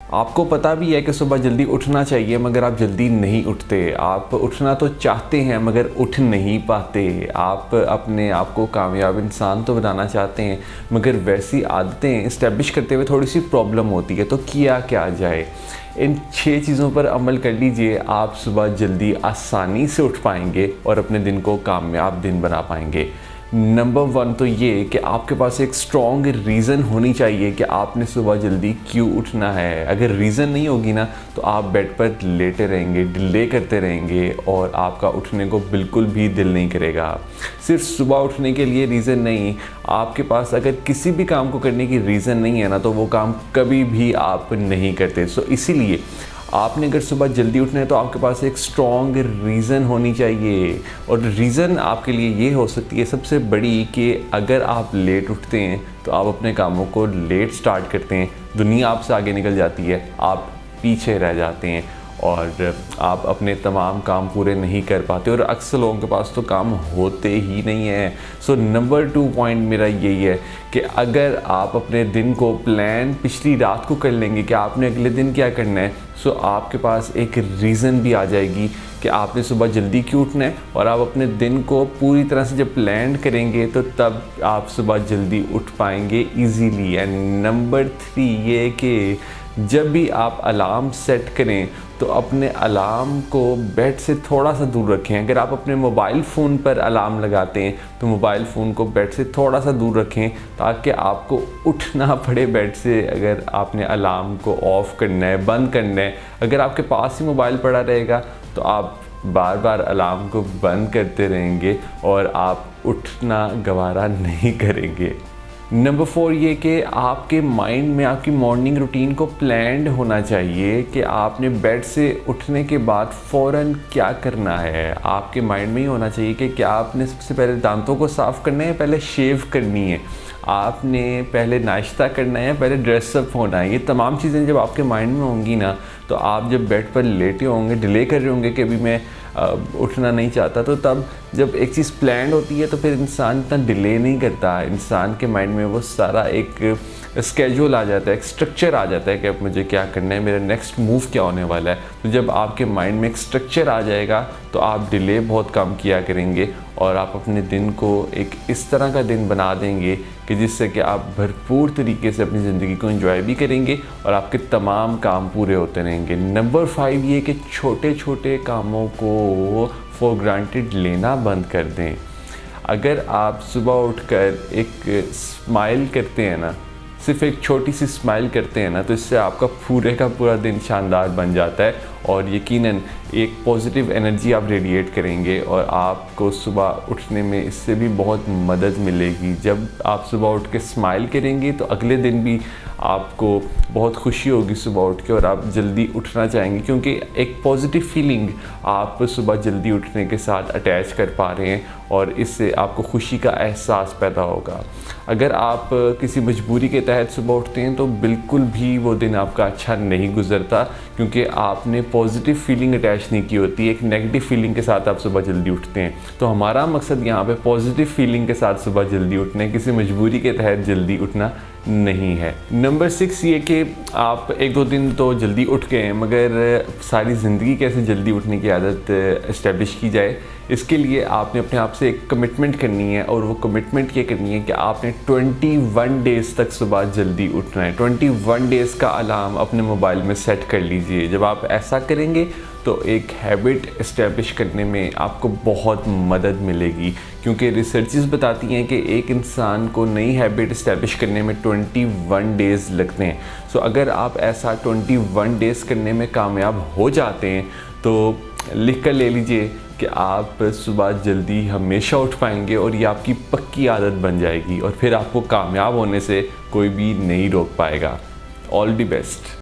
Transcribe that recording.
आपको पता भी है कि सुबह जल्दी उठना चाहिए मगर आप जल्दी नहीं उठते। आप उठना तो चाहते हैं मगर उठ नहीं पाते। आप अपने आप को कामयाब इंसान तो बनाना चाहते हैं मगर वैसी आदतें इस्टेब्लिश करते हुए थोड़ी सी प्रॉब्लम होती है। तो किया क्या जाए? इन 6 चीज़ों पर अमल कर लीजिए, आप सुबह जल्दी आसानी से उठ पाएंगे और अपने दिन को कामयाब दिन बना पाएंगे। नंबर 1 तो ये कि आपके पास एक स्ट्रॉन्ग रीज़न होनी चाहिए कि आपने सुबह जल्दी क्यों उठना है। अगर रीज़न नहीं होगी ना तो आप बेड पर लेटे रहेंगे, डिले करते रहेंगे और आपका उठने को बिल्कुल भी दिल नहीं करेगा। सिर्फ सुबह उठने के लिए रीज़न नहीं, आपके पास अगर किसी भी काम को करने की रीज़न नहीं है ना तो वो काम कभी भी आप नहीं करते। सो इसीलिए आपने अगर सुबह जल्दी उठना है तो आपके पास एक स्ट्रॉन्ग रीज़न होनी चाहिए। और रीज़न आपके लिए ये हो सकती है सबसे बड़ी कि अगर आप लेट उठते हैं तो आप अपने कामों को लेट स्टार्ट करते हैं, दुनिया आपसे आगे निकल जाती है, आप पीछे रह जाते हैं और आप अपने तमाम काम पूरे नहीं कर पाते और अक्सर लोगों के पास तो काम होते ही नहीं है। सो नंबर 2 पॉइंट मेरा यही है कि अगर आप अपने दिन को प्लान पिछली रात को कर लेंगे कि आपने अगले दिन क्या करना है, सो आपके पास एक रीज़न भी आ जाएगी कि आपने सुबह जल्दी क्यों उठना है और आप अपने दिन को पूरी तरह से जब प्लान करेंगे तो तब आप सुबह जल्दी उठ पाएंगे ईजीली। एंड नंबर 3 ये कि जब भी आप अलार्म सेट करें तो अपने अलार्म को बेड से थोड़ा सा दूर रखें। अगर आप अपने मोबाइल फ़ोन पर अलार्म लगाते हैं तो मोबाइल फ़ोन को बेड से थोड़ा सा दूर रखें ताकि आपको उठना पड़े बेड से। अगर आपने अलार्म को ऑफ़ करना है, बंद करना है, अगर आपके पास ही मोबाइल पड़ा रहेगा तो आप बार बार अलार्म को बंद करते रहेंगे और आप उठना गवारा नहीं करेंगे। नंबर 4 ये कि आपके माइंड में आपकी मॉर्निंग रूटीन को प्लान्ड होना चाहिए कि आपने बेड से उठने के बाद फ़ौरन क्या करना है। आपके माइंड में ही होना चाहिए कि क्या आपने सबसे पहले दांतों को साफ़ करना है, पहले शेव करनी है, आपने पहले नाश्ता करना है, पहले ड्रेसअप होना है। ये तमाम चीज़ें जब आपके माइंड में होंगी ना तो आप जब बेड पर लेटे होंगे, डिले कर रहे होंगे कि अभी मैं उठना नहीं चाहता, तो तब जब एक चीज़ प्लान्ड होती है तो फिर इंसान इतना डिले नहीं करता। इंसान के माइंड में वो सारा एक स्केड्यूल आ जाता है, एक स्ट्रक्चर आ जाता है कि अब मुझे क्या करना है, मेरा नेक्स्ट मूव क्या होने वाला है। तो जब आपके माइंड में एक स्ट्रक्चर आ जाएगा तो आप डिले बहुत कम किया करेंगे और आप अपने दिन को एक इस तरह का दिन बना देंगे कि जिससे कि आप भरपूर तरीके से अपनी ज़िंदगी को एंजॉय भी करेंगे और आपके तमाम काम पूरे होते रहेंगे। नंबर 5 ये कि छोटे छोटे कामों को फॉर ग्रांटेड लेना बंद कर दें। अगर आप सुबह उठकर एक स्माइल करते हैं ना, सिर्फ एक छोटी सी स्माइल करते हैं ना, तो इससे आपका पूरे का पूरा दिन शानदार बन जाता है और यकीनन एक पॉजिटिव एनर्जी आप रेडिएट करेंगे और आपको सुबह उठने में इससे भी बहुत मदद मिलेगी। जब आप सुबह उठ के स्माइल करेंगे तो अगले दिन भी आपको बहुत खुशी होगी सुबह उठ के और आप जल्दी उठना चाहेंगे क्योंकि एक पॉजिटिव फीलिंग आप सुबह जल्दी उठने के साथ अटैच कर पा रहे हैं और इससे आपको खुशी का एहसास पैदा होगा। अगर आप किसी मजबूरी के तहत सुबह उठते हैं तो बिल्कुल भी वो दिन आपका अच्छा नहीं गुजरता क्योंकि आपने पॉजिटिव फीलिंग अटैच नहीं की होती, एक नेगेटिव फीलिंग के साथ आप सुबह जल्दी उठते हैं। तो हमारा मकसद यहाँ पे पॉजिटिव फीलिंग के साथ सुबह जल्दी उठने, किसी मजबूरी के तहत जल्दी उठना नहीं है। नंबर 6 ये कि आप 1-2 दिन तो जल्दी उठ गए हैं मगर सारी ज़िंदगी कैसे जल्दी उठने की आदत इस्टेब्लिश की जाए, इसके लिए आपने अपने आप से एक कमिटमेंट करनी है और वो कमिटमेंट ये करनी है कि आपने 21 डेज़ तक सुबह जल्दी उठना है। 21 डेज़ का अलार्म अपने मोबाइल में सेट कर लीजिए। जब आप ऐसा करेंगे तो एक हैबिट इस्टेब्लिश करने में आपको बहुत मदद मिलेगी क्योंकि रिसर्चेस बताती हैं कि एक इंसान को नई हैबिट इस्टेब्लिश करने में 21 डेज़ लगते हैं। सो अगर आप ऐसा 21 डेज़ करने में कामयाब हो जाते हैं तो लिख कर ले लीजिए कि आप सुबह जल्दी हमेशा उठ पाएंगे और ये आपकी पक्की आदत बन जाएगी और फिर आपको कामयाब होने से कोई भी नहीं रोक पाएगा। All the best.